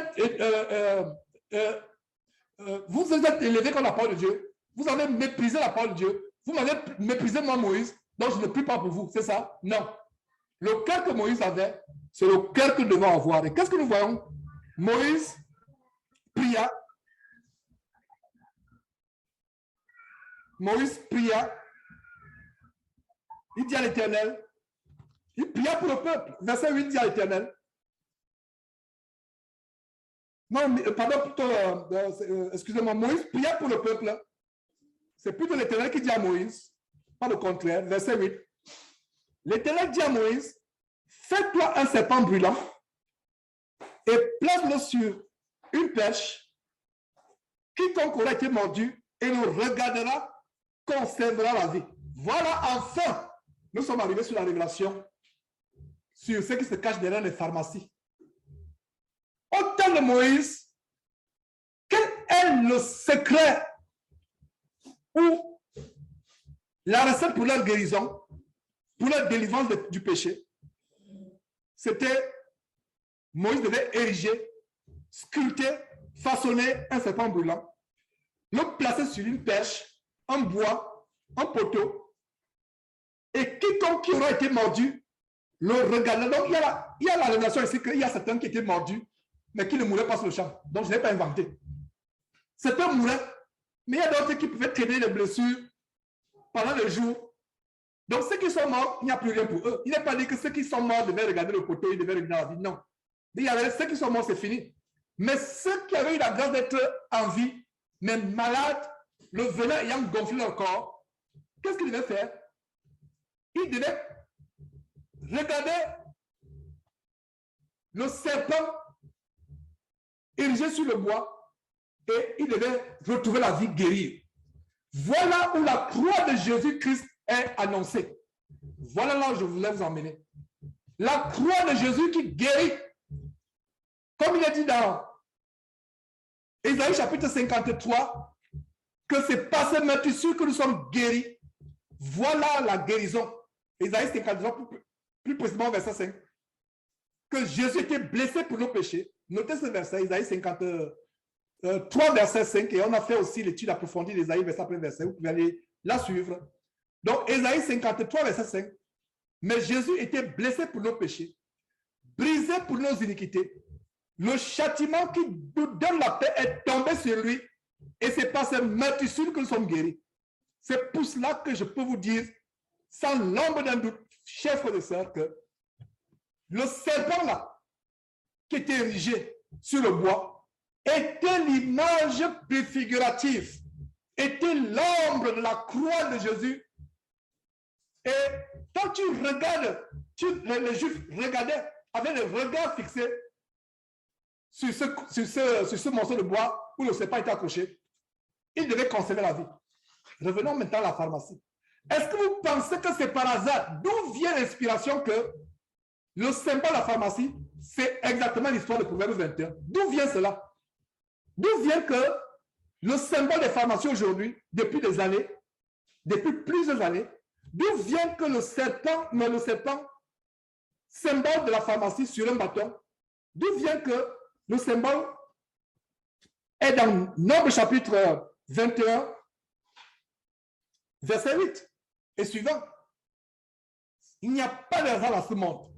êtes élevé comme la parole de Dieu, vous avez méprisé la parole de Dieu, vous m'avez méprisé moi, Moïse, donc je ne prie pas pour vous, c'est ça? Non. Le cœur que Moïse avait, c'est le cœur que nous devons avoir. Et qu'est-ce que nous voyons? Moïse pria. Moïse pria. Il dit à l'Éternel. Il pria pour le peuple. Verset 8 dit à l'Éternel. Non, pardon, plutôt, excusez-moi, Moïse pria pour le peuple. C'est plutôt l'Éternel qui dit à Moïse, pas le contraire, verset 8. L'Éternel dit à Moïse, fais-toi un serpent brûlant et place-le sur une perche. Quiconque aura été mordu et le regardera, conservera la vie. Voilà, enfin, nous sommes arrivés sur la révélation, sur ce qui se cache derrière les pharmacies. Au temps de Moïse, quel est le secret ou la recette pour leur guérison, pour leur délivrance du péché? C'était, Moïse devait ériger, sculpter, façonner un serpent brûlant, le placer sur une perche, en bois, un poteau, et quiconque qui aura été mordu, le regarde. Donc, il y a la révélation ici qu'il y a certains qui étaient mordus, mais qui ne mouraient pas sur le champ. Donc, je n'ai pas inventé. Certains mouraient, mais il y a d'autres qui pouvaient traîner les blessures pendant le jour. Donc, ceux qui sont morts, il n'y a plus rien pour eux. Il n'est pas dit que ceux qui sont morts devaient regarder le poteau, ils devaient revenir à la vie. Non. Il y avait ceux qui sont morts, c'est fini. Mais ceux qui avaient eu la grâce d'être en vie, mais malades, le venin ayant gonflé leur corps, qu'est-ce qu'ils devaient faire? Ils devaient regarder le serpent érigé sur le bois et ils devaient retrouver la vie guérie. Voilà où la croix de Jésus-Christ est annoncée. Voilà là où je voulais vous emmener. La croix de Jésus qui guérit. Comme il est dit dans Ésaïe chapitre 53, que c'est par ces meurtrissures que nous sommes guéris. Voilà la guérison. Ésaïe 53, plus précisément verset 5. Que Jésus était blessé pour nos péchés. Notez ce verset, Ésaïe 53, 3, verset 5, et on a fait aussi l'étude approfondie d'Ésaïe, verset après verset. Vous pouvez aller la suivre. Donc, Ésaïe 53, verset 5. Mais Jésus était blessé pour nos péchés, brisé pour nos iniquités. Le châtiment qui nous donne la paix est tombé sur lui, et c'est par ses meurtrissures que nous sommes guéris. C'est pour cela que je peux vous dire, sans l'ombre d'un doute, chers frères et sœurs, que le serpent là, qui était érigé sur le bois, était l'image préfigurative, était l'ombre de la croix de Jésus. Et quand tu regardes, les Juifs regardaient avec le regard fixé sur ce morceau de bois où le serpent était accroché, ils devaient conserver la vie. Revenons maintenant à la pharmacie. Est-ce que vous pensez que c'est par hasard? D'où vient l'inspiration que le symbole de la pharmacie, c'est exactement l'histoire de Proverbe 21? D'où vient cela? D'où vient que le symbole des pharmacies aujourd'hui, depuis des années, depuis plusieurs années, d'où vient que le serpent, symbole de la pharmacie sur un bâton, d'où vient que le symbole est dans Nombre chapitre 21, verset 8 et suivant. Il n'y a pas de hasard dans ce monde.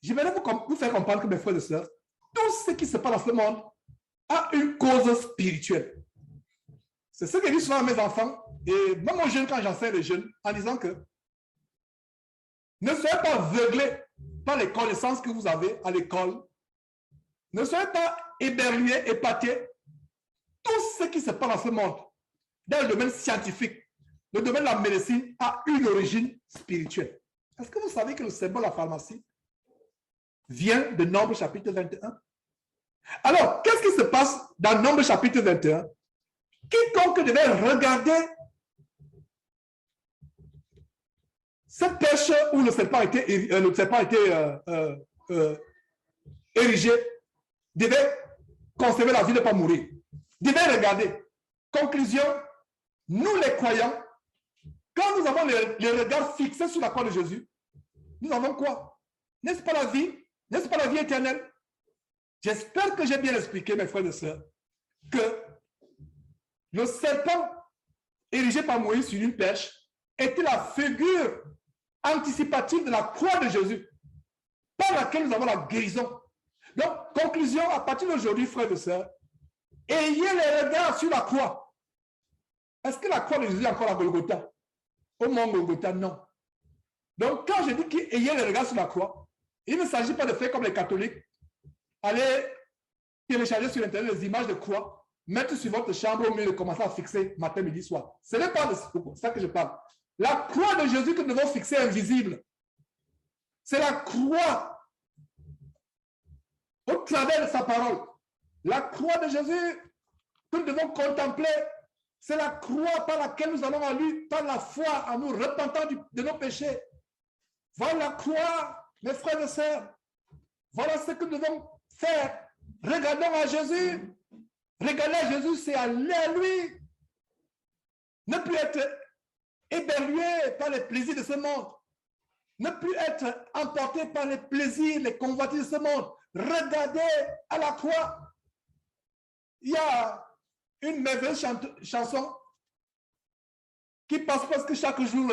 J'aimerais vous faire comprendre que, mes frères et sœurs, tout ce qui se passe dans ce monde a une cause spirituelle. C'est ce que je dis souvent à mes enfants, et même aux jeunes quand j'enseigne les jeunes, en disant que ne soyez pas aveuglés par les connaissances que vous avez à l'école. Ne soyez pas éberlués, épatés. Tout ce qui se passe dans ce monde, dans le domaine scientifique, le domaine de la médecine, a une origine spirituelle. Est-ce que vous savez que le symbole de la pharmacie vient de Nombre chapitre 21? Alors, qu'est-ce qui se passe dans Nombre chapitre 21? Quiconque devait regarder cette pêche où le serpent était érigé devait conserver la vie, de ne pas mourir. Devait regarder. Conclusion, nous les croyants, quand nous avons les regards fixés sur la croix de Jésus, nous avons quoi? N'est-ce pas la vie? N'est-ce pas la vie éternelle? J'espère que j'ai bien expliqué, mes frères et sœurs, que le serpent érigé par Moïse sur une perche était la figure anticipative de la croix de Jésus, par laquelle nous avons la guérison. Donc, conclusion, à partir d'aujourd'hui, frères et sœurs, ayez les regards sur la croix. Est-ce que la croix de Jésus est encore à Golgotha? Au mont Golgotha, non. Donc, quand je dis qu'ayez les regards sur la croix, il ne s'agit pas de faire comme les catholiques, aller télécharger sur Internet les images de croix, mettre sur votre chambre au mur et commencer à fixer matin, midi, soir. Ce n'est pas de ça que je parle. La croix de Jésus que nous devons fixer invisible. C'est la croix au travers de sa parole. La croix de Jésus que nous devons contempler, c'est la croix par laquelle nous allons à lui, par la foi, en nous repentant de nos péchés. Voilà la croix, mes frères et sœurs. Voilà ce que nous devons faire. Regardons à Jésus. Regarder à Jésus, c'est aller à lui. Ne plus être éberlué par les plaisirs de ce monde. Ne plus être emporté par les plaisirs, les convoitises de ce monde. Regardez à la croix. Il y a une merveilleuse chanson qui passe presque chaque jour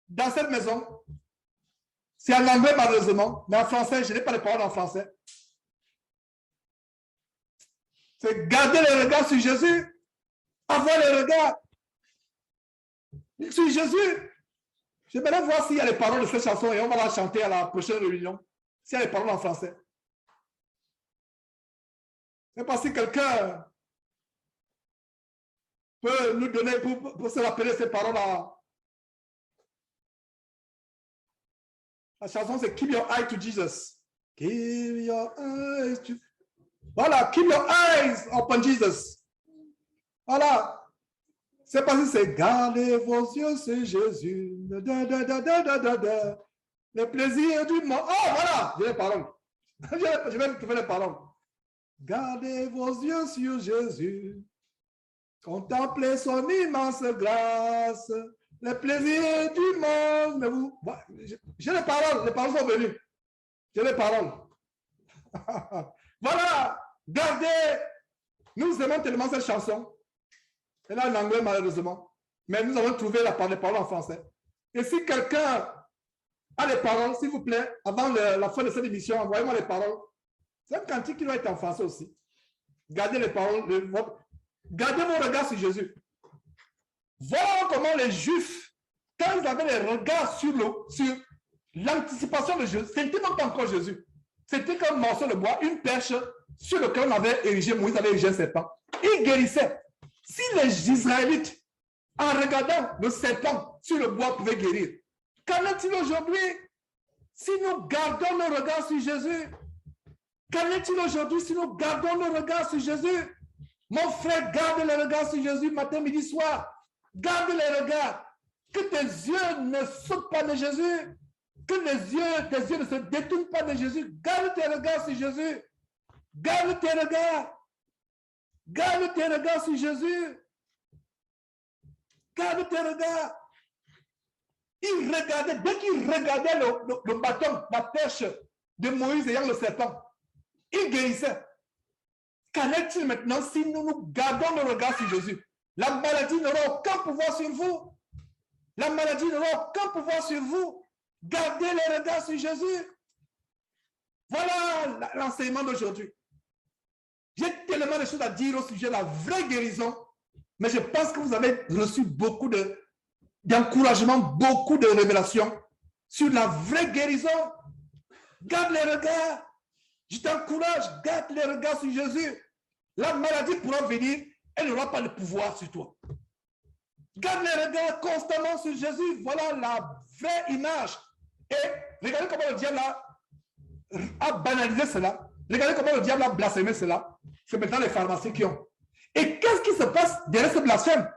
dans cette maison. C'est en anglais malheureusement, mais en français, je n'ai pas les paroles en français. C'est garder le regard sur Jésus, avoir le regard sur Jésus. Je vais voir s'il y a les paroles de cette chanson et on va la chanter à la prochaine réunion. S'il y a les paroles en français. C'est parce que quelqu'un peut nous donner pour se rappeler ces paroles-là. La chanson, c'est Keep Your Eye to Jesus. Keep your eyes to... Voilà, keep your eyes upon Jesus. Voilà. C'est parce que c'est gardez vos yeux sur Jésus. Le plaisir du monde. Oh, voilà, j'ai les paroles. Je vais trouver les paroles. Gardez vos yeux sur Jésus. Contemplez son immense grâce. Le plaisir du monde. Mais vous, j'ai les paroles sont venues. J'ai les paroles. Voilà, gardez Nous aimons tellement cette chanson. Elle est en anglais malheureusement. Mais nous avons trouvé les paroles en français. Et si quelqu'un a les paroles, s'il vous plaît, avant la fin de cette émission, envoyez-moi les paroles. C'est un cantique qui doit être en français aussi. Gardez les paroles. Gardez vos regards sur Jésus. Voilà comment les Juifs, quand ils avaient les regards sur l'anticipation de Jésus, c'était même pas encore Jésus. C'était comme un morceau de bois, une perche sur lequel on avait érigé, Moïse avait érigé un serpent. Il guérissait. Si les Israélites, en regardant le serpent sur le bois, pouvaient guérir, qu'en est-il aujourd'hui si nous gardons nos regards sur Jésus? Qu'en est-il aujourd'hui si nous gardons nos regards sur Jésus? Mon frère, garde les regards sur Jésus matin, midi, soir. Garde les regards. Que tes yeux ne sautent pas de Jésus. Que tes yeux ne se détournent pas de Jésus. Garde tes regards sur Jésus. Garde tes regards. Garde tes regards sur Jésus. Garde tes regards. Il regardait, dès qu'il regardait le bâton, la perche de Moïse ayant le serpent, il guérissait. Qu'en est-il maintenant si nous gardons nos regards sur Jésus? La maladie n'aura aucun pouvoir sur vous. La maladie n'aura aucun pouvoir sur vous. Gardez les regards sur Jésus. Voilà l'enseignement d'aujourd'hui. J'ai tellement de choses à dire au sujet de la vraie guérison, mais je pense que vous avez reçu beaucoup d'encouragement, beaucoup de révélations sur la vraie guérison. Garde les regards. Je t'encourage, garde les regards sur Jésus. La maladie pourra venir, elle n'aura pas de pouvoir sur toi. Garde les regards constamment sur Jésus. Voilà la vraie image. Et regardez comment le diable a banalisé cela. Regardez comment le diable a blasphémé cela. C'est maintenant les pharmacies qui ont. Et qu'est-ce qui se passe derrière ce blasphème?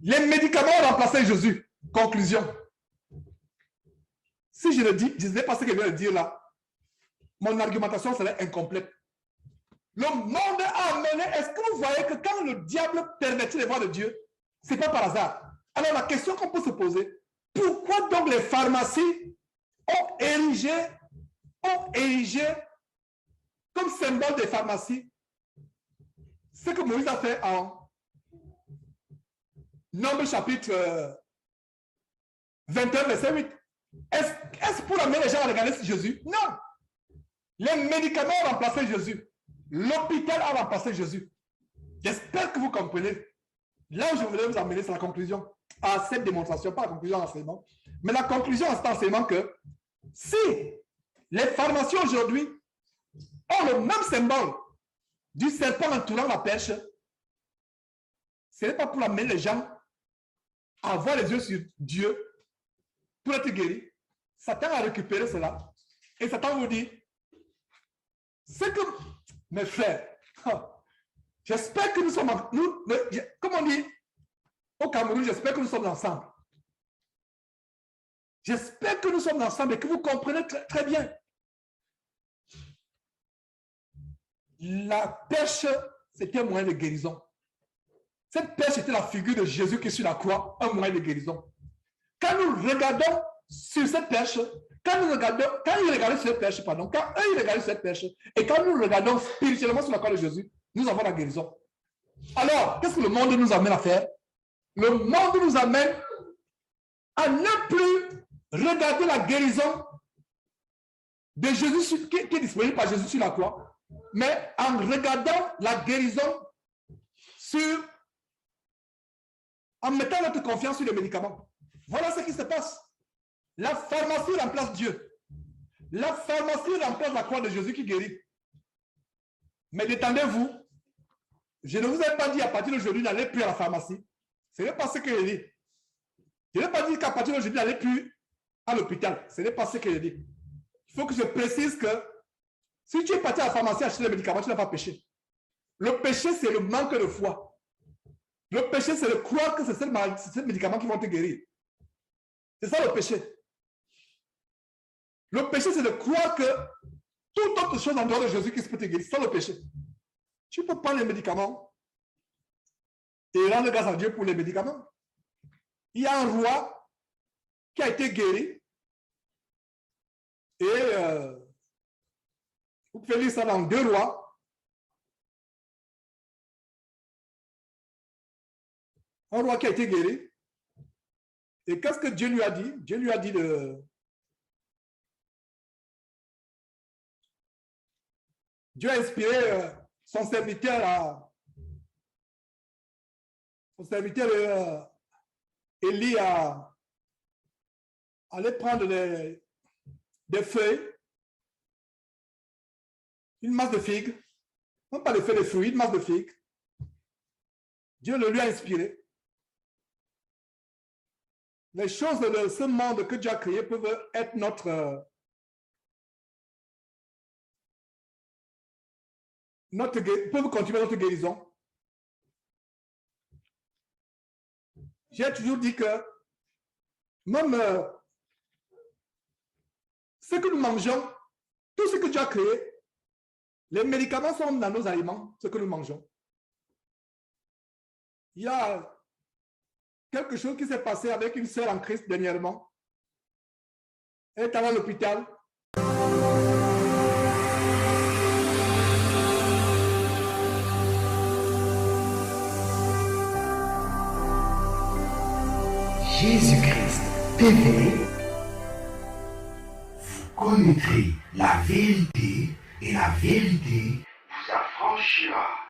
Les médicaments ont remplacé Jésus. Conclusion. Si je ne disais pas ce que je viens de dire là, mon argumentation serait incomplète. Le monde a amené, est-ce que vous voyez que quand le diable permettait les voies de Dieu, ce n'est pas par hasard. Alors la question qu'on peut se poser, pourquoi donc les pharmacies ont érigé comme symbole des pharmacies ce que Moïse a fait en Nombre chapitre 21, verset 8. Est-ce pour amener les gens à regarder Jésus? Non. Les médicaments ont remplacé Jésus. L'hôpital a remplacé Jésus. J'espère que vous comprenez. Là où je voulais vous amener, c'est la conclusion à cette démonstration, pas la conclusion à l'enseignement, mais la conclusion à cet enseignement que si les pharmacies aujourd'hui ont le même symbole du serpent entourant la pêche, ce n'est pas pour amener les gens à avoir les yeux sur Dieu pour être guéris. Satan a récupéré cela et Satan vous dit, c'est que, mes frères, j'espère que nous sommes, comme on dit au Cameroun, j'espère que nous sommes ensemble. J'espère que nous sommes ensemble et que vous comprenez très, très bien. La pêche, c'était un moyen de guérison. Cette pêche était la figure de Jésus qui est sur la croix, un moyen de guérison. Quand nous regardons sur cette pêche, quand ils regardaient sur cette pêche, quand eux ils regardaient sur cette pêche, et quand nous regardons spirituellement sur la croix de Jésus, nous avons la guérison. Alors, qu'est-ce que le monde nous amène à faire? Le monde nous amène à ne plus regarder la guérison de Jésus qui est disponible par Jésus sur la croix, mais en regardant la guérison en mettant notre confiance sur les médicaments. Voilà ce qui se passe. La pharmacie remplace Dieu. La pharmacie remplace la croix de Jésus qui guérit. Mais détendez-vous. Je ne vous ai pas dit à partir d'aujourd'hui, n'allez plus à la pharmacie. Ce n'est pas ce que je dis. Je n'ai pas dit qu'à partir d'aujourd'hui, n'allez plus à l'hôpital. Ce n'est pas ce que je dis. Il faut que je précise que si tu es parti à la pharmacie acheter les médicaments, tu n'as pas péché. Le péché, c'est le manque de foi. Le péché, c'est de croire que c'est ces médicaments qui vont te guérir. C'est ça le péché. Le péché, c'est de croire que toute autre chose en dehors de Jésus qui peut te guérir. C'est ça le péché. Tu peux prendre les médicaments et rendre grâce à Dieu pour les médicaments. Il y a un roi qui a été guéri et vous pouvez lire ça dans 2 Rois, Un roi qui a été guéri. Et qu'est-ce que Dieu lui a dit? Dieu lui a dit de... Dieu a inspiré son serviteur Élie à aller prendre des feuilles, une masse de figues, non pas des feuilles, des fruits, une masse de figues. Dieu le lui a inspiré. Les choses de ce monde que Dieu a créé peuvent être peuvent continuer notre guérison. J'ai toujours dit que même ce que nous mangeons, tout ce que Dieu a créé, les médicaments sont dans nos aliments, ce que nous mangeons. Il y a quelque chose qui s'est passé avec une sœur en Christ dernièrement. Elle est allée à l'hôpital. Jésus-Christ TV, vous connaîtrez la vérité et la vérité vous affranchira.